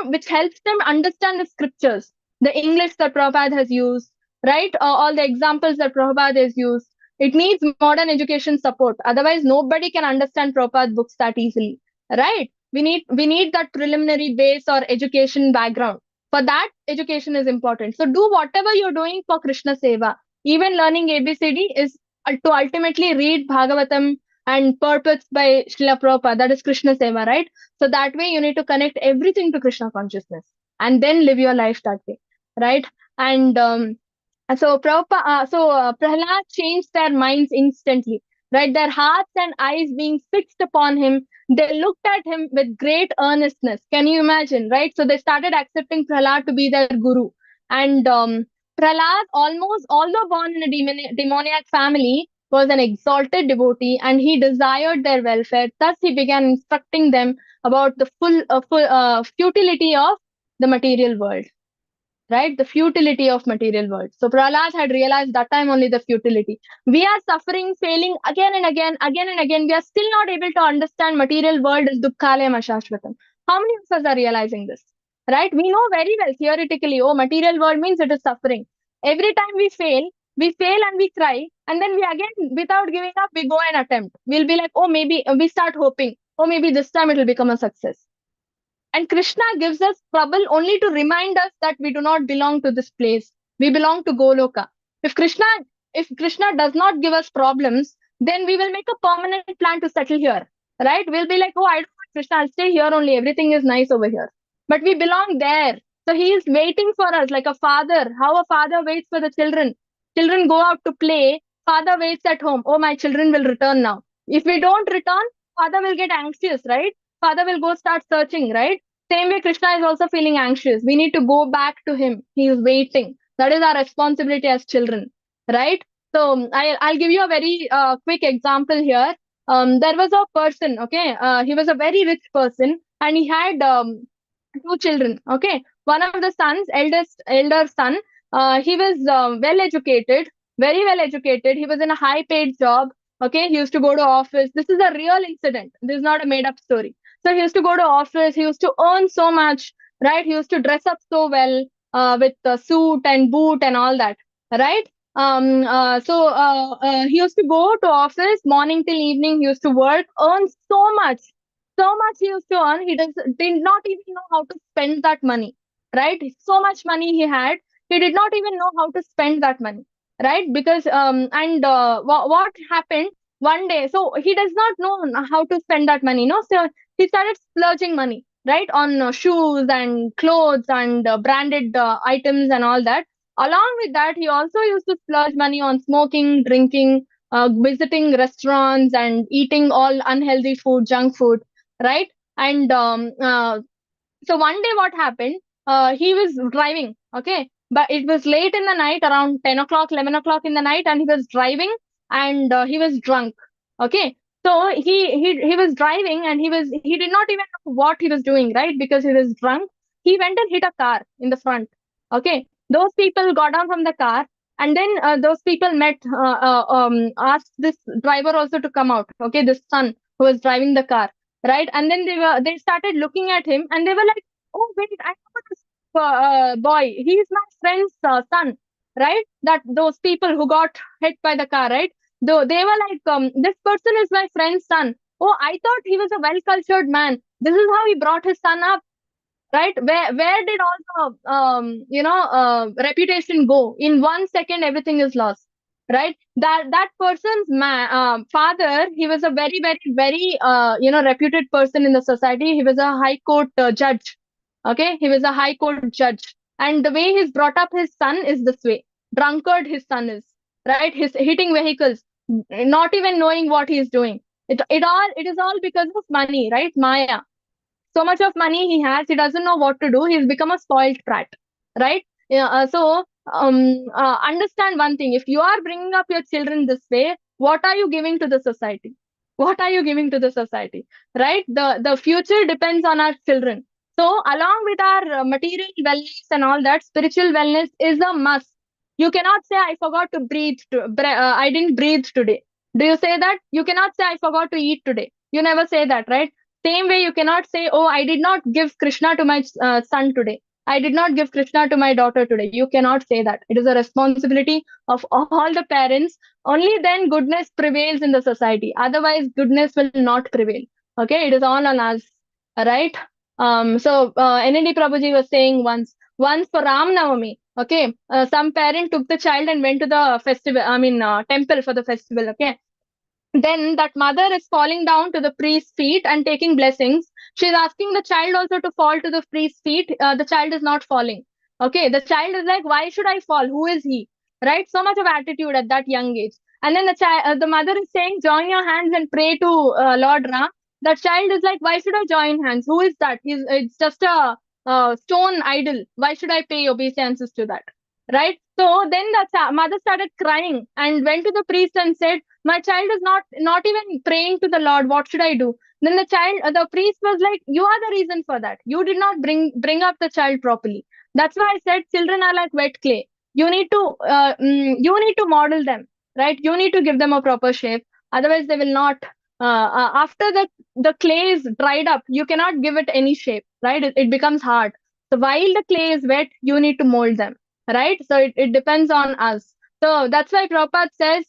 which helps them understand the scriptures, the English that Prabhupada has used, right? All the examples that Prabhupada has used. It needs modern education support. Otherwise, nobody can understand Prabhupada books that easily, right? We need that preliminary base or education background. For that, education is important. So do whatever you're doing for Krishna Seva. Even learning ABCD is to ultimately read Bhagavatam and purports by Srila Prabhupada, that is Krishna Seva, right? So that way you need to connect everything to Krishna consciousness and then live your life that way, right? And so Prabhupada, Prahlad changed their minds instantly, right? Their hearts and eyes being fixed upon him, they looked at him with great earnestness. Can you imagine, right? So they started accepting Prahlad to be their guru. And Prahlad, almost, although born in a demoniac family, was an exalted devotee and he desired their welfare. Thus, he began instructing them about the full futility of the material world, right? The futility of material world. So Prahlad had realized that time only the futility. We are suffering, failing again and again, again and again. We are still not able to understand material world is dukkhalayam ashashvatam. How many of us are realizing this? Right? We know very well theoretically, oh, material world means it is suffering. Every time we fail and we cry, and then we again, without giving up, we go and attempt. We'll be like, oh, maybe we start hoping, oh, maybe this time it will become a success. And Krishna gives us trouble only to remind us that we do not belong to this place. We belong to Goloka. If Krishna, if Krishna does not give us problems, then we will make a permanent plan to settle here. Right? We'll be like, oh, I don't want Krishna, I'll stay here only. Everything is nice over here. But we belong there. So he is waiting for us like a father. How a father waits for the children. Children go out to play. Father waits at home. Oh, my children will return now. If we don't return, father will get anxious, right? Father will go start searching, right? Same way, Krishna is also feeling anxious. We need to go back to him. He is waiting. That is our responsibility as children, right? So I'll give you a very quick example here. There was a person, okay? He was a very rich person and he had two children, okay? One of the sons, elder son, he was well educated, very well educated. He was in a high paid job, okay? He used to go to office. This is a real incident. This is not a made up story. So he used to go to office. He used to earn so much, right? He used to dress up so well with the suit and boot and all that, right? He used to go to office morning till evening. He used to work, earn so much he used to earn. He did not even know how to spend that money, right? So much money he had, he did not even know how to spend that money, right? Because what happened one day? So he does not know how to spend that money, no? So he started splurging money, right, on shoes and clothes and branded items and all that. Along with that, he also used to splurge money on smoking, drinking, visiting restaurants, and eating all unhealthy food, junk food, right? And so one day what happened? He was driving, okay, but it was late in the night, around 10 o'clock, 11 o'clock in the night, and he was driving and he was drunk, okay. So he was driving and he did not even know what he was doing, right? Because he was drunk. He went and hit a car in the front, okay. Those people got down from the car, and then those people asked this driver also to come out, okay, this son who was driving the car, right? And then they started looking at him and they were like, oh wait, I know this boy, he is my friend's son, right? That those people who got hit by the car, right? Though they were like, this person is my friend's son. Oh, I thought he was a well cultured man. This is how he brought his son up, right? Where did all the reputation go? In 1 second everything is lost, right? That person's father, he was a very very very reputed person in the society. He was a high court judge, okay. He was a high court judge, and the way he's brought up his son is this way. Drunkard his son is, right? He's hitting vehicles, not even knowing what he's doing. It is all because of money, right? Maya. So much of money he has, he doesn't know what to do. He's become a spoiled brat, right? Yeah, understand one thing. If you are bringing up your children this way, what are you giving to the society? What are you giving to the society, right? The future depends on our children. So along with our material wellness and all that, spiritual wellness is a must. You cannot say I forgot to breathe I didn't breathe today. Do you say that? You cannot say I forgot to eat today. You never say that, right? Same way, you cannot say, oh, I did not give Krishna to my son today. I did not give Krishna to my daughter today. You cannot say that. It is a responsibility of all the parents. Only then goodness prevails in the society. Otherwise, goodness will not prevail. Okay, it is all on us, right? NND Prabhuji was saying once for Ram Navami, Okay, some parent took the child and went to the temple for the festival. Okay, then that mother is falling down to the priest's feet and taking blessings. She's asking the child also to fall to the priest's feet. The child is not falling. Okay, the child is like, why should I fall? Who is he? Right? So much of attitude at that young age. And then the mother is saying, join your hands and pray to Lord Ram. The child is like, why should I join hands? Who is that? It's just a stone idol. Why should I pay obeisances to that? Right? So then the mother started crying and went to the priest and said, my child is not even praying to the Lord. What should I do? Then the priest was like, you are the reason for that. You did not bring up the child properly. That's why I said children are like wet clay. You need to model them, right? You need to give them a proper shape. Otherwise they will not after the clay is dried up, you cannot give it any shape, right? It becomes hard. So while the clay is wet, you need to mold them, right? So it depends on us. So that's why Prabhupada says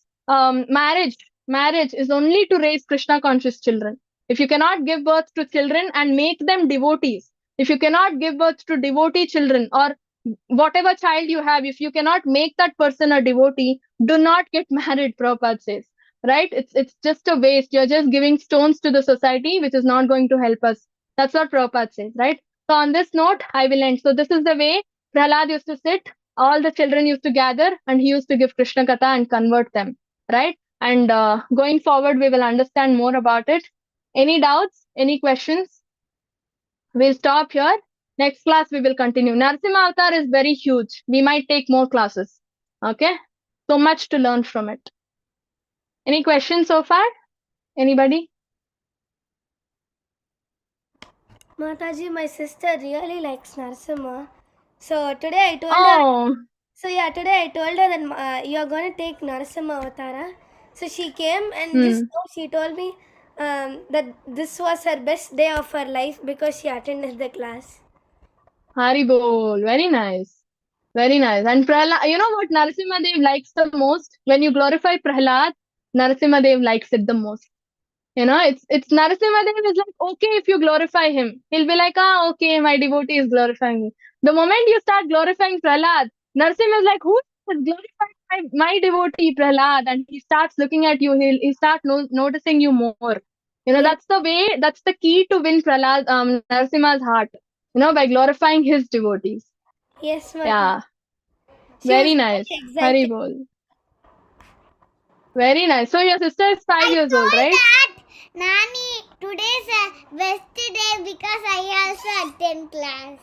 marriage is only to raise Krishna conscious children. If you cannot give birth to children and make them devotees, if you cannot give birth to devotee children or whatever child you have, if you cannot make that person a devotee, do not get married, Prabhupada says. Right? It's just a waste. You're just giving stones to the society, which is not going to help us. That's what Prabhupada says, right? So on this note, I will end. So this is the way Prahlad used to sit. All the children used to gather and he used to give Krishna Katha and convert them, right? And going forward, we will understand more about it. Any doubts? Any questions? We'll stop here. Next class, we will continue. Narasimha Avatar is very huge. We might take more classes. Okay? So much to learn from it. Any questions so far? Anybody? Mataji, my sister really likes Narasimha. So today I told her. Oh, So yeah, today I told her that you are going to take Narasimha Avatara. So she came and just now she told me that this was her best day of her life because she attended the class. Hari Bol. Very nice. Very nice. And Prahlad, you know what Narasimha Dev likes the most? When you glorify Prahlad, Narasimha Dev likes it the most. You know, it's Narasimha Dev is like, okay, if you glorify him, he'll be like, okay, my devotee is glorifying me. The moment you start glorifying Prahlad, Narasimha is like, who is glorifying my devotee Prahlad? And he starts looking at you, he'll start noticing you more. You know, Yes. that's the key to win Prahlad, Narasimha's heart, you know, by glorifying his devotees. Yes, Mataji. Yeah, She very was nice. very Hari excited. Bol. Very nice. So your sister is 5 years old, right? That Nani, today's a best day because I also attend class.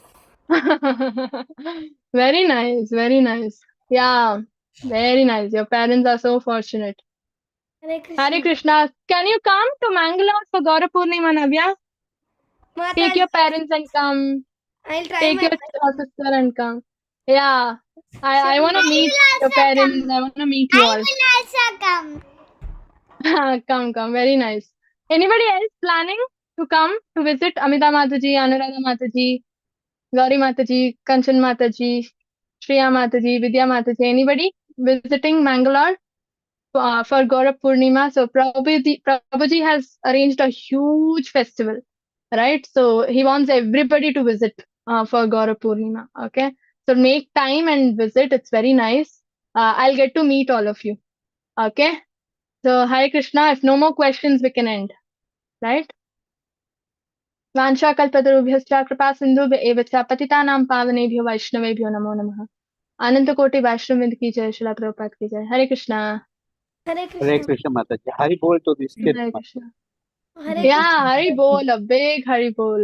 Very nice, very nice. Yeah, very nice. Your parents are so fortunate. Hare Krishna. Hare Krishna. Can you come to Mangalore for Gaura Purnima, Navya? Take Mataji, your parents and come. I'll try Take my your best. sister and come. Yeah, I want to I meet will your also parents. come. I want to meet you I all. will also come. Come. Very nice. Anybody else planning to come to visit Amita Mataji, Anuradha Mataji, Gauri Mataji, Kanchan Mataji, Shriya Mataji, Vidya Mataji? Anybody visiting Mangalore for Gaurav Purnima? So Prabhuji has arranged a huge festival, right? So he wants everybody to visit for Gaurav Purnima. Okay, so make time and visit. It's very nice. I'll get to meet all of you. Okay. So Hare Krishna. If no more questions, we can end, right? वाञ्छाकल्पतरुभ्यश्च कृपा सिन्धुभ्य एव च पतितानां पावनेभ्यो वैष्णवेभ्यो नमो नमः। अनंत कोटि वैष्णववृंद की जय, श्रील प्रभुपाद की जय। हरे Krishna. Hare Hare Krishna. Krishna Mataji. Hari Bol to this kid. Hare Krishna. Hare Yeah, Krishna. Hari Bol, a big Hari Bol.